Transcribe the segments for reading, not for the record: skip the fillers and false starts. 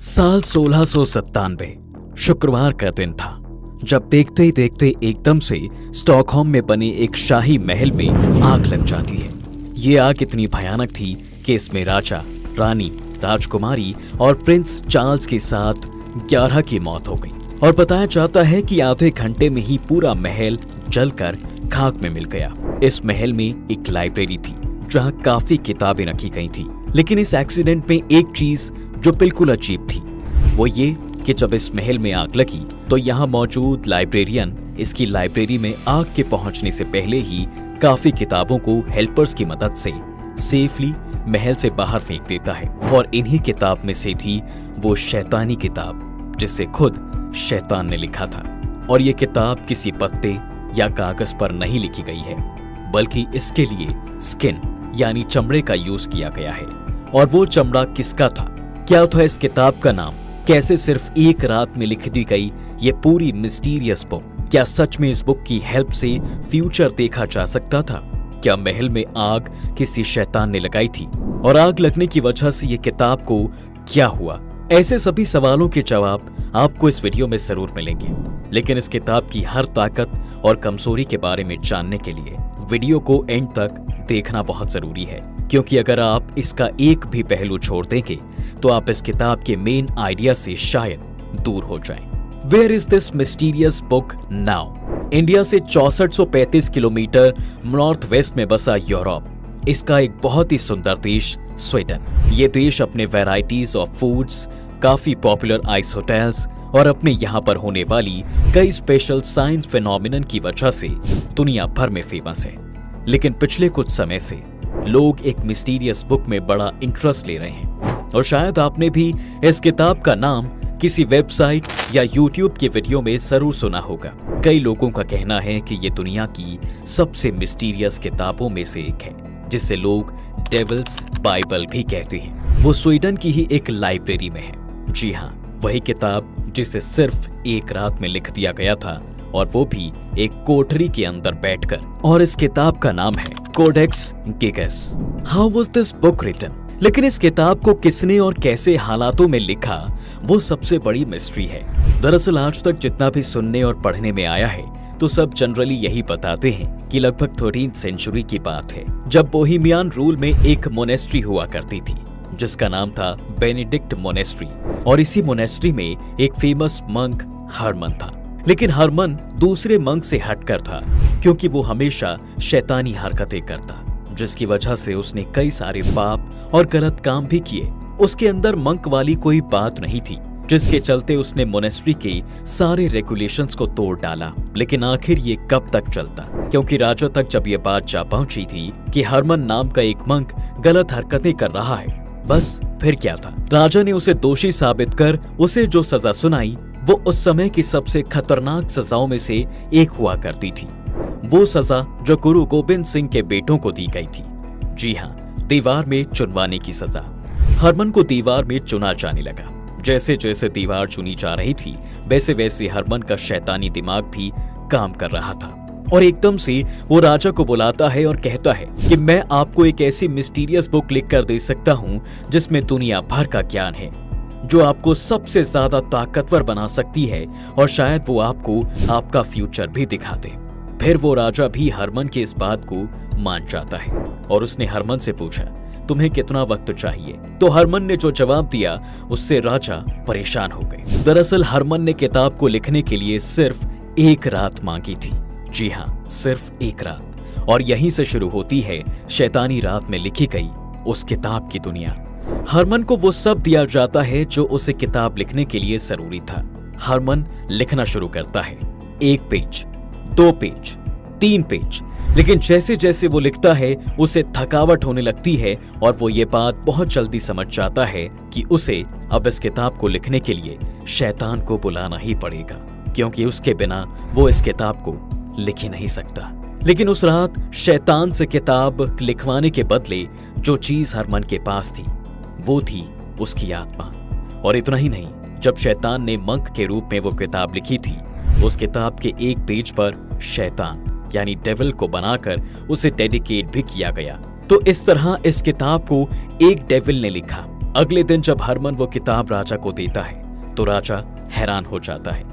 साल 1697 शुक्रवार का दिन था जब देखते ही देखते एकदम से स्टॉकहोम में बने एक शाही महल में आग लग जाती है। ये आग इतनी भयानक थी कि इसमें राजा, रानी, राजकुमारी और प्रिंस चार्ल्स के साथ 11 की मौत हो गई और बताया जाता है कि आधे घंटे में ही पूरा महल जलकर खाक में मिल गया। इस महल में एक लाइब्रेरी थी जहां काफी किताबें रखी गई थी, लेकिन इस एक्सीडेंट में एक चीज जो बिल्कुल अजीब थी वो ये कि जब इस महल में आग लगी तो यहाँ मौजूद लाइब्रेरियन इसकी लाइब्रेरी में आग के पहुंचने से पहले ही काफी किताबों को हेल्पर्स की मदद से सेफली महल से बाहर फेंक देता है। और इन्हीं किताब में से थी वो शैतानी किताब जिसे खुद शैतान ने लिखा था। और ये किताब किसी पत्ते या कागज पर नहीं लिखी गई है, बल्कि इसके लिए स्किन यानी चमड़े का यूज किया गया है। और वो चमड़ा किसका था, क्या था इस किताब का नाम, कैसे सिर्फ एक रात में लिख दी गई ये पूरी मिस्टीरियस बुक, क्या सच में इस बुक की हेल्प से फ्यूचर देखा जा सकता था? क्या महल में आग किसी शैतान ने लगाई थी और आग लगने की वजह से ये किताब को क्या हुआ? ऐसे सभी सवालों के जवाब आपको इस वीडियो में जरूर मिलेंगे, लेकिन इस किताब की हर ताकत और कमजोरी के बारे में जानने के लिए वीडियो को एंड तक देखना बहुत जरूरी है, क्योंकि अगर आप इसका एक भी पहलू छोड़ देंगे तो आप इस किताब के मेन आइडिया से शायद दूर हो जाएं। Where is this mysterious book now? India से 6435 किलोमीटर नॉर्थ वेस्ट में बसा यूरोप, इसका एक बहुत ही सुंदर देश स्वीडन। ये देश अपने वैरायटीज ऑफ फूड्स, काफी पॉपुलर आइस होटल्स और अपने यहाँ पर होने वाली कई स्पेशल साइंस फिनोमिनन की वजह से दुनिया भर में फेमस है। लेकिन पिछले कुछ समय से लोग एक मिस्टीरियस बुक में बड़ा इंटरेस्ट ले रहे हैं और शायद आपने भी इस किताब का नाम किसी वेबसाइट या यूट्यूब के वीडियो में जरूर सुना होगा। कई लोगों का कहना है कि ये दुनिया की सबसे मिस्टीरियस किताबों में से एक है, जिसे लोग डेविल्स बाइबल भी कहते हैं। वो स्वीडन की ही एक लाइब्रेरी में है। जी हाँ, वही किताब जिसे सिर्फ एक रात में लिख दिया गया था, और वो भी एक कोठरी के अंदर बैठकर। और इस किताब का नाम है Codex Gigas. How was this book written? लेकिन इस किताब को किसने और कैसे हालातों में लिखा, वो सबसे बड़ी मिस्ट्री है। दरअसल आज तक जितना भी सुनने और पढ़ने में आया है तो सब जनरली यही बताते हैं कि लगभग 13th सेंचुरी की बात है, जब बोहेमियन रूल में एक मोनेस्ट्री हुआ करती थी जिसका नाम था बेनेडिक्ट मोनेस्ट्री। और इसी मोनेस्ट्री में एक फेमस मंक हरमन था। लेकिन हरमन दूसरे मंक से हटकर था, क्योंकि वो हमेशा शैतानी हरकतें करता, जिसकी वजह से उसने कई सारे पाप और गलत काम भी किए। उसके अंदर मंक वाली कोई बात नहीं थी, जिसके चलते उसने मोनेस्ट्री के सारे रेगुलेशंस को तोड़ डाला। लेकिन आखिर ये कब तक चलता, क्योंकि राजा तक जब ये बात जा पहुंची थी कि हरमन नाम का एक मंक गलत हरकतें कर रहा है, बस फिर क्या था, राजा ने उसे दोषी साबित कर उसे जो सजा सुनाई वो उस समय की सबसे खतरनाक सजाओं में से एक हुआ करती थी। वो सजा जो गुरु गोबिंद सिंह के बेटों को दी गई थी। जी हाँ, दीवार में चुनवाने की सजा। हरमन को दीवार में चुना जाने लगा। जैसे जैसे दीवार चुनी जा रही थी वैसे वैसे हरमन का शैतानी दिमाग भी काम कर रहा था। और एकदम से वो राजा को बुलाता है और कहता है कि मैं आपको एक ऐसी मिस्टीरियस बुक लिख कर दे सकता हूँ जिसमें दुनिया भर का ज्ञान है, जो आपको सबसे ज्यादा ताकतवर बना सकती है, और शायद वो आपको आपका फ्यूचर भी दिखा दे। फिर वो राजा भी हरमन की इस बात को मान जाता है और उसने हरमन से पूछा, तुम्हें कितना वक्त चाहिए? तो हरमन ने जो जवाब दिया उससे राजा परेशान हो गए। दरअसल हरमन ने किताब को लिखने के लिए सिर्फ एक रात मांगी थी। जी हाँ, सिर्फ एक रात। और यहीं से शुरू होती है शैतानी रात में लिखी गई उस किताब की दुनिया। हरमन को वो सब दिया जाता है जो उसे किताब लिखने के लिए जरूरी था। हरमन लिखना शुरू करता है। 1 पेज, 2 पेज, 3 पेज। लेकिन जैसे जैसे वो लिखता है उसे थकावट होने लगती है और वो ये बात बहुत जल्दी समझ जाता है कि उसे अब इस किताब को लिखने के लिए शैतान को बुलाना ही पड़ेगा, क्योंकि उसके बिना वो इस किताब को लिख ही नहीं सकता। लेकिन उस रात शैतान से किताब लिखवाने के बदले जो चीज हरमन के पास थी वो थी उसकी आत्मा। और इतना ही नहीं, जब शैतान ने मंक के रूप में वो किताब लिखी थी, उस किताब के एक पेज पर शैतान यानी डेविल को बनाकर उसे डेडिकेट भी किया गया। तो इस तरह इस किताब को एक डेविल ने लिखा अगले दिन जब हरमन वो किताब राजा को देता है तो राजा हैरान हो जाता है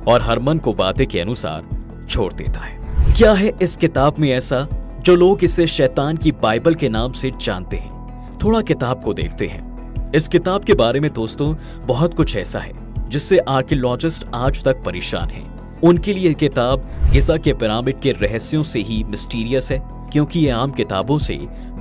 और हरमन को वादे के अनुसार छोड़ देता है। क्या है इस किताब में ऐसा जो लोग इसे शैतान की बाइबल के नाम से जानते हैं? थोड़ा किताब को देखते हैं। इस किताब के बारे में दोस्तों बहुत कुछ ऐसा है जिससे आर्कियोलॉजिस्ट आज तक परेशान हैं। उनके लिए किताब गिज़ा के पिरामिड के रहस्यों से ही मिस्टीरियस है, क्योंकि ये आम किताबों से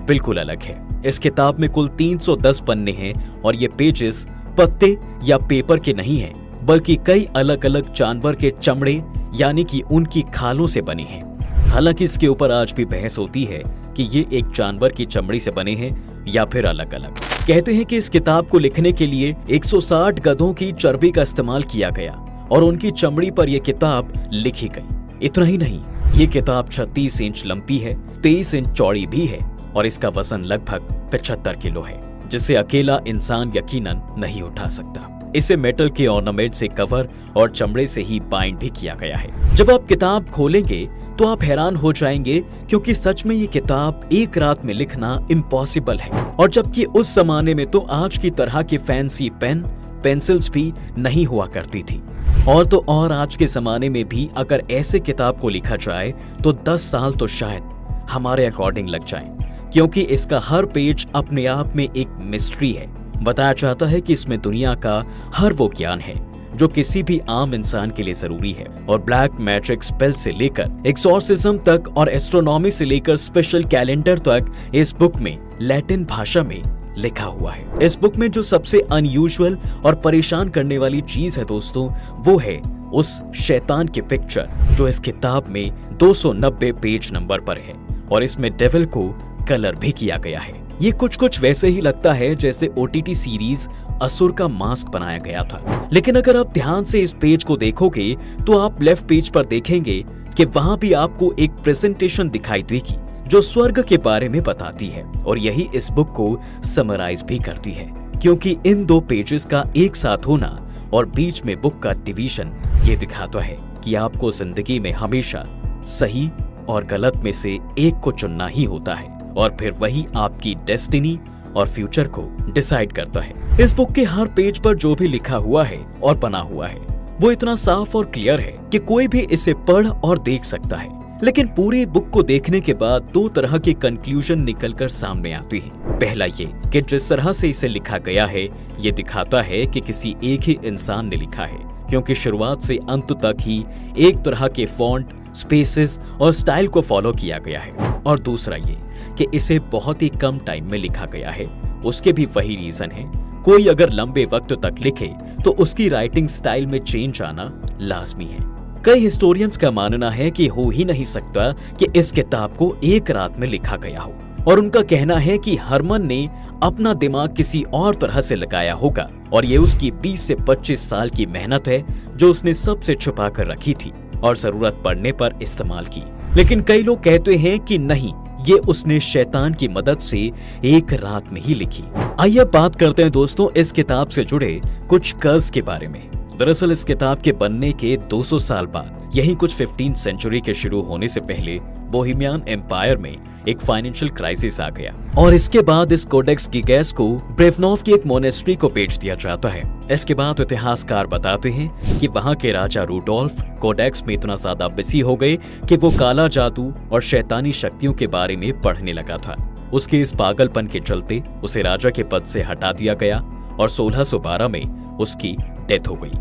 बिल्कुल अलग है। इस किताब में कुल 310 पन्ने हैं और ये पेजेस पत्ते या पेपर के नहीं हैं, बल्कि कई अलग अलग जानवर के चमड़े यानी कि उनकी खालों से बने हैं। हालांकि इसके ऊपर आज भी बहस होती है कि ये एक जानवर की चमड़ी से बने हैं या फिर अलग अलग। कहते हैं कि इस किताब को लिखने के लिए 160 गधों की चर्बी का इस्तेमाल किया गया और उनकी चमड़ी पर यह किताब लिखी गई। इतना ही नहीं, ये किताब 36 इंच लंबी है, 23 इंच चौड़ी भी है और इसका वजन लगभग 75 किलो है, जिसे अकेला इंसान यकीनन नहीं उठा सकता। इसे मेटल के ऑर्नामेंट से कवर और चमड़े से ही बाइंड भी किया गया है। जब आप किताब खोलेंगे तो आप हैरान हो जाएंगे, क्योंकि सच में ये किताब एक रात में लिखना इम्पॉसिबल है। और जबकि उस जमाने में तो आज की तरह की फैंसी पेन पेंसिल्स भी नहीं हुआ करती थी। और तो और आज के जमाने में भी अगर ऐसे किताब को लिखा जाए तो 10 साल तो शायद हमारे अकॉर्डिंग लग जाए, क्योंकि इसका हर पेज अपने आप में एक मिस्ट्री है। बताया जाता है कि इसमें दुनिया का हर वो ज्ञान है जो किसी भी आम इंसान के लिए जरूरी है, और ब्लैक मैजिक स्पेल से लेकर एक्सॉर्सिज्म तक और एस्ट्रोनॉमी से लेकर स्पेशल कैलेंडर तक इस बुक में लैटिन भाषा में लिखा हुआ है। इस बुक में जो सबसे अनयूजुअल और परेशान करने वाली चीज है दोस्तों, वो है उस शैतान की पिक्चर जो इस किताब में 290 पेज नंबर पर है, और इसमें डेविल को कलर भी किया गया है। ये कुछ वैसे ही लगता है जैसे OTT सीरीज असुर का मास्क बनाया गया था। लेकिन अगर आप ध्यान से इस पेज को देखोगे तो आप लेफ्ट पेज पर देखेंगे कि वहां भी आपको एक प्रेजेंटेशन दिखाई देगी जो स्वर्ग के बारे में बताती है, और यही इस बुक को समराइज भी करती है, क्योंकि इन 2 पेजेस का एक साथ होना और बीच में बुक का डिवीजन ये दिखाता है कि आपको जिंदगी में हमेशा सही और गलत में से एक को चुनना ही होता है, और फिर वही आपकी डेस्टिनी और फ्यूचर को डिसाइड करता है। इस बुक के हर पेज पर जो भी लिखा हुआ है और बना हुआ है वो इतना साफ और क्लियर है कि कोई भी इसे पढ़ और देख सकता है। लेकिन पूरी बुक को देखने के बाद 2 तरह के कंक्लूजन निकलकर सामने आती हैं। पहला ये कि जिस तरह से इसे लिखा गया है ये दिखाता है कि किसी एक ही इंसान ने लिखा है, क्योंकि शुरुआत से अंत तक ही एक तरह के फॉन्ट, स्पेसेस और स्टाइल को फॉलो किया गया है। और दूसरा ये कि इसे बहुत ही कम टाइम में लिखा गया है। उसके भी वही रीजन है, कोई अगर लंबे वक्त तक लिखे तो उसकी राइटिंग स्टाइल में चेंज आना लाजमी है। कई हिस्टोरियंस का मानना है कि हो ही नहीं सकता कि इस किताब को एक रात में लिखा गया हो, और उनका कहना है कि हरमन ने अपना दिमाग किसी और तरह से लगाया होगा, और ये उसकी 20 से 25 साल की मेहनत है जो उसने सबसे छुपा कर रखी थी और जरूरत पड़ने पर इस्तेमाल की। लेकिन कई लोग कहते हैं कि नहीं, ये उसने शैतान की मदद से एक रात में ही लिखी। आइए बात करते हैं दोस्तों इस किताब से जुड़े कुछ कर्ज के बारे में। दरअसल इस किताब के बनने के 200 साल बाद, यही कुछ 15वीं सेंचुरी के शुरू होने से पहले बोहेमियन एम्पायर में एक फाइनेंशियल क्राइसिस आ गया, और इसके बाद इस कोडेक्स गिगैस को ब्रेवनोव की एक मोनेस्ट्री को बेच दिया जाता है। इसके बाद इतिहासकार बताते हैं कि वहां के राजा रूडोल्फ कोडेक्स में इतना ज्यादा बिजी हो गए कि वो काला जादू और शैतानी शक्तियों के बारे में पढ़ने लगा था। उसके इस पागलपन के चलते उसे राजा के पद से हटा दिया गया और 1612 में उसकी डेथ हो गई।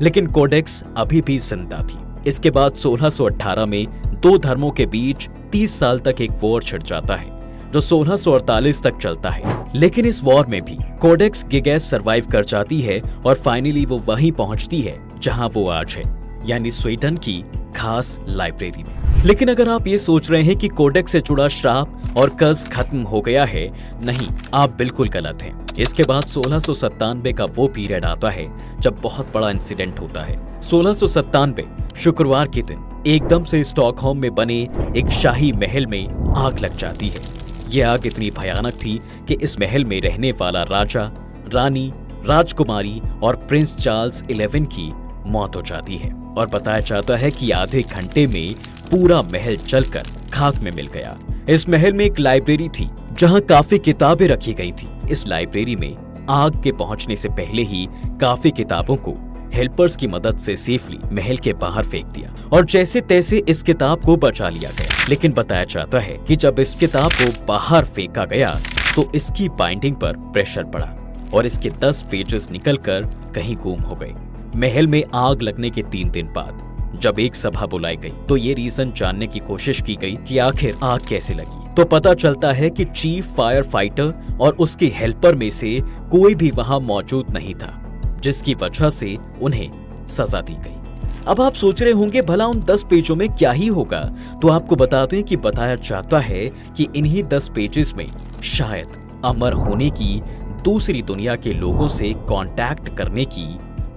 लेकिन कोडेक्स अभी भी जिंदा थी। इसके बाद 1618 में 2 धर्मों के बीच 30 साल तक एक वॉर छिड़ जाता है जो 1648 तक चलता है। लेकिन इस वॉर में भी कोडेक्स गिगैस सरवाइव कर जाती है और फाइनली वो वहीं पहुंचती है जहां वो आज है, यानी स्वीडन की खास लाइब्रेरी में। लेकिन अगर आप ये सोच रहे हैं कि कोडेक्स से जुड़ा श्राप और कर्ज खत्म हो गया है, नहीं, आप बिल्कुल गलत हैं। इसके बाद 1697 का वो पीरियड आता है जब बहुत बड़ा इंसिडेंट होता है। 1697 शुक्रवार के दिन एकदम से स्टॉकहोम में बने एक शाही महल में आग लग जाती है। ये आग इतनी भयानक थी कि इस महल में रहने वाला राजा, रानी, राजकुमारी और प्रिंस चार्ल्स 11 की मौत हो जाती है, और बताया जाता है कि आधे घंटे में पूरा महल जलकर खाक में मिल गया। इस महल में एक लाइब्रेरी थी जहां काफी किताबें रखी गई थी। इस लाइब्रेरी में आग के पहुंचने से पहले ही काफी किताबों को हेल्पर्स की मदद से सेफली महल के बाहर फेंक दिया और जैसे तैसे इस किताब को बचा लिया गया। लेकिन बताया जाता है कि जब इस किताब को बाहर फेंका गया तो इसकी बाइंडिंग पर प्रेशर पड़ा और इसके 10 पेजेस निकलकर कहीं गुम हो गए। महल में आग लगने के 3 दिन बाद जब एक सभा बुलाई गई तो ये रीजन जानने की कोशिश की गई कि आखिर आग कैसे लगी। तो पता चलता है कि चीफ फायर फाइटर और उसके हेल्पर में से कोई भी वहां मौजूद नहीं था, जिसकी वजह से उन्हें सजा दी गई। अब आप सोच रहे होंगे भला उन 10 पेजों में क्या ही होगा, तो आपको बता दें कि बताया जाता है कि इन्हीं 10 पेजेस में शायद अमर होने की, दूसरी दुनिया के लोगों से कांटेक्ट करने की,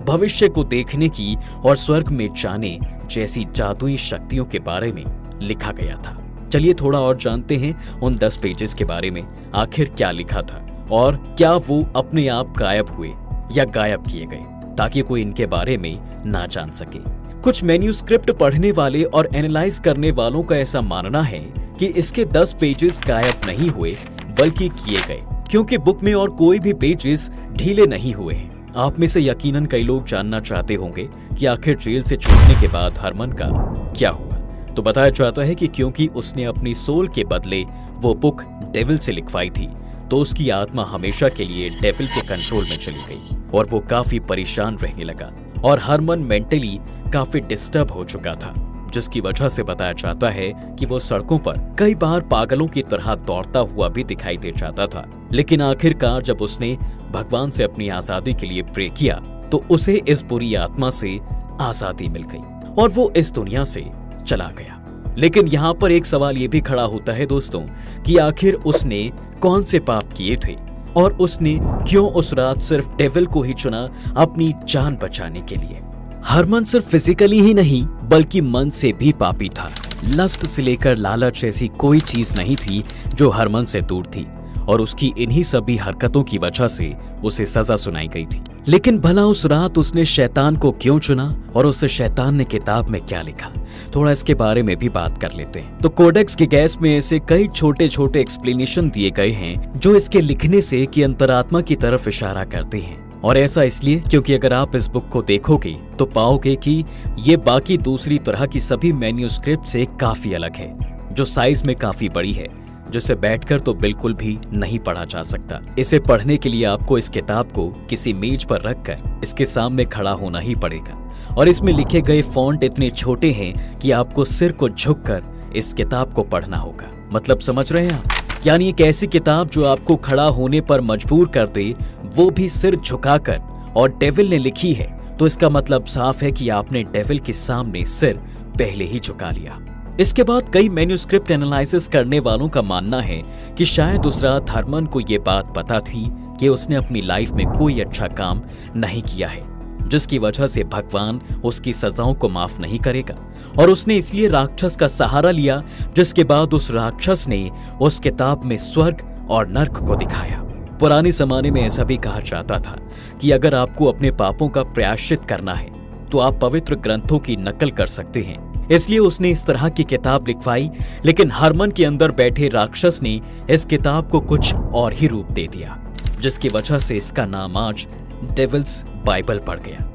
भविष्य को देखने की और स्वर्ग में जाने जैसी जादुई शक्तियों के बारे में लिखा गया था। चलिए थोड़ा और जानते हैं उन 10 पेजेस के बारे में, आखिर क्या लिखा था और क्या वो अपने आप गायब हुए या गायब किए गए ताकि कोई इनके बारे में ना जान सके। कुछ मैन्यूस्क्रिप्ट पढ़ने वाले और एनालाइज करने वालों का ऐसा मानना है कि इसके 10 पेजेस गायब नहीं हुए बल्कि किए गए, क्योंकि बुक में और कोई भी पेजेस ढीले नहीं हुए हैं। आप में से यकीनन कई लोग जानना चाहते होंगे कि आखिर जेल से छूटने के बाद हरमन का क्या हुआ। तो बताया जाता है कि क्योंकि उसने अपनी सोल के बदले वो बुक डेविल से लिखवाई थी, तो उसकी आत्मा हमेशा के लिए डेविल के कंट्रोल में चली गई और वो काफी परेशान रहने लगा और हरमन मेंटली काफी डिस्टर्ब हो चुका था, जिसकी वजह से बताया जाता है कि वो सड़कों पर कई बार पागलों की तरह दौड़ता हुआ भी दिखाई दे जाता था। लेकिन आखिरकार जब उसने भगवान से अपनी आजादी के लिए प्रे किया तो उसे इस बुरी आत्मा से आजादी मिल गई और वो इस दुनिया से चला गया। लेकिन यहाँ पर एक सवाल ये भी खड़ा होता है दोस्तों कि आखिर उसने कौन से पाप किए थे और उसने क्यों उस रात सिर्फ डेविल को ही चुना अपनी जान बचाने के लिए। हरमन सिर्फ फिजिकली ही नहीं बल्कि मन से भी पापी था। लस्ट से लेकर लालच ऐसी कोई चीज नहीं थी जो हरमन से दूर थी और उसकी इन्हीं सभी हरकतों की वजह से उसे सजा सुनाई गई थी। लेकिन भला उस रात उसने शैतान को क्यों चुना और उस शैतान ने किताब में क्या लिखा, थोड़ा इसके बारे में भी बात कर लेते हैं। तो कोडेक्स गिगैस में ऐसे कई छोटे छोटे एक्सप्लेनेशन दिए गए हैं जो इसके लिखने से कि अंतरात्मा की तरफ इशारा करते हैं। और ऐसा इसलिए क्योंकि अगर आप इस बुक को देखोगे तो पाओगे कि ये बाकी दूसरी तरह की सभी मैन्यूस्क्रिप्ट से काफी अलग है, जो साइज में काफी बड़ी है, जिसे बैठकर तो बिल्कुल भी नहीं पढ़ा जा सकता। इसे पढ़ने के लिए आपको इस किताब को किसी मेज पर रखकर इसके सामने खड़ा होना ही पड़ेगा और इसमें लिखे गए फॉन्ट इतने छोटे हैं कि आपको सिर को झुककर इस किताब को पढ़ना होगा। मतलब समझ रहे हैं आप? यानी एक ऐसी किताब जो आपको खड़ा होने पर मजबूर कर दे, वो भी सिर झुकाकर, और डेविल ने लिखी है तो इसका मतलब साफ है कि आपने डेविल के सामने सिर पहले ही झुका लिया। इसके बाद कई मैन्यूस्क्रिप्ट एनालिसिस करने वालों का मानना है कि शायद उस रात हरमन को ये बात पता थी कि उसने अपनी लाइफ में कोई अच्छा काम नहीं किया है, जिसकी वजह से भगवान उसकी सजाओं को माफ नहीं करेगा और उसने इसलिए राक्षस का सहारा लिया, जिसके बाद उस राक्षस ने उस किताब में स्वर्ग और नर्क को दिखाया। पुराने जमाने में ऐसा भी कहा जाता था कि अगर आपको अपने पापों का प्रायश्चित करना है तो आप पवित्र ग्रंथों की नकल कर सकते हैं, इसलिए उसने इस तरह की किताब लिखवाई। लेकिन हरमन के अंदर बैठे राक्षस ने इस किताब को कुछ और ही रूप दे दिया, जिसकी वजह से इसका नाम आज डेविल्स बाइबल पड़ गया।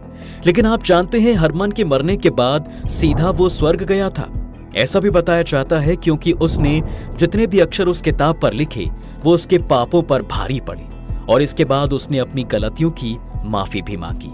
लेकिन आप जानते हैं हरमन के मरने के बाद सीधा वो स्वर्ग गया था। ऐसा भी बताया जाता है क्योंकि उसने जितने भी अक्षर उस किताब पर लिखे वो उसके पापों पर भारी पड़े और इसके बाद उसने अपनी गलतियों की माफी भी मांगी,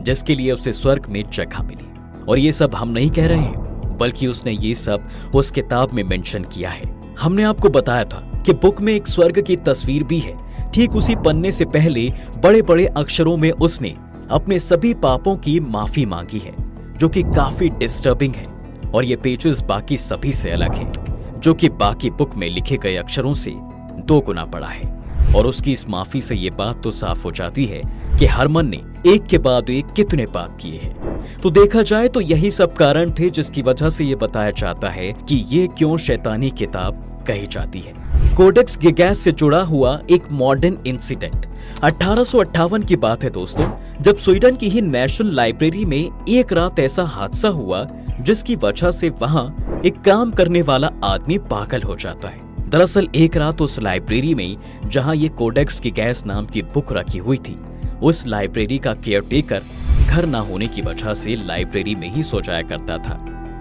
जिसके लिए उसे स्वर्ग में जगह मिली। और ये सब हम नहीं कह रहे हैं, बल्कि उसने ये सब उस किताब में मेंशन किया है। हमने आपको बताया था कि बुक में एक स्वर्ग की तस्वीर भी है। ठीक उसी पन्ने से पहले बड़े बड़े अक्षरों में उसने अपने सभी पापों की माफी मांगी है, जो कि काफी डिस्टर्बिंग है और ये पेजेस बाकी सभी से अलग है, जो कि बाकी बुक में लिखे गए अक्षरों से 2 गुना बड़ा है। और उसकी इस माफी से ये बात तो साफ हो जाती है कि हरमन ने एक के बाद एक कितने पाप किए हैं। तो देखा जाए तो यही सब कारण थे जिसकी वजह से ये बताया जाता है कि ये क्यों शैतानी किताब कही जाती है। कोडेक्स गिगैस से जुड़ा हुआ एक मॉडर्न इंसिडेंट 1858 की बात है दोस्तों, जब स्वीडन की ही नेशनल लाइब्रेरी में एक रात ऐसा हादसा हुआ जिसकी वजह से वहां एक काम करने वाला आदमी पागल हो जाता है। दरअसल एक रात उस लाइब्रेरी में जहां ये कोडेक्स की गैस नाम की बुक रखी हुई थी, उस लाइब्रेरी का केयरटेकर घर ना होने की वजह से लाइब्रेरी में ही सो जाया करता था।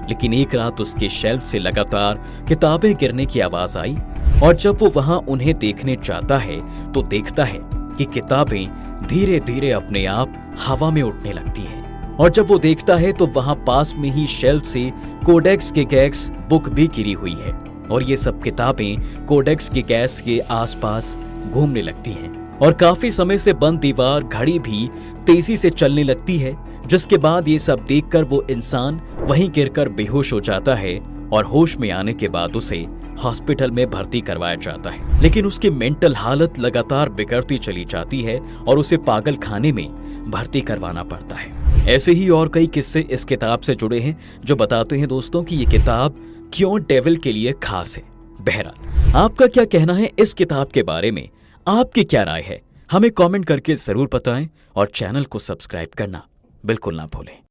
लेकिन एक रात उसके शेल्फ से लगातार किताबें गिरने की आवाज आई और जब वो वहां उन्हें देखने जाता है तो देखता है कि किताबें धीरे धीरे अपने आप हवा में उड़ने लगती हैं। और जब वो देखता है तो वहां पास में ही शेल्फ से कोडेक्स के गैस बुक भी गिरी हुई है और ये सब किताबें कोडेक्स के गैस के आसपास घूमने लगती हैं। और काफी समय से बंद दीवार घड़ी भी तेजी से चलने लगती है, जिसके बाद ये सब देखकर वो इंसान वहीं गिरकर बेहोश हो जाता है और होश में आने के बाद उसे हॉस्पिटल में भर्ती करवाया जाता है। लेकिन उसकी मेंटल हालत लगातार बिगड़ती चली जाती है और उसे पागल खाने में भर्ती करवाना पड़ता है। ऐसे ही और कई किस्से इस किताब से जुड़े हैं जो बताते हैं दोस्तों कि ये किताब क्यों डेविल के लिए खास है। बहरहाल आपका क्या कहना है इस किताब के बारे में, आपकी क्या राय है, हमें कमेंट करके जरूर बताएं और चैनल को सब्सक्राइब करना बिल्कुल ना भूलें।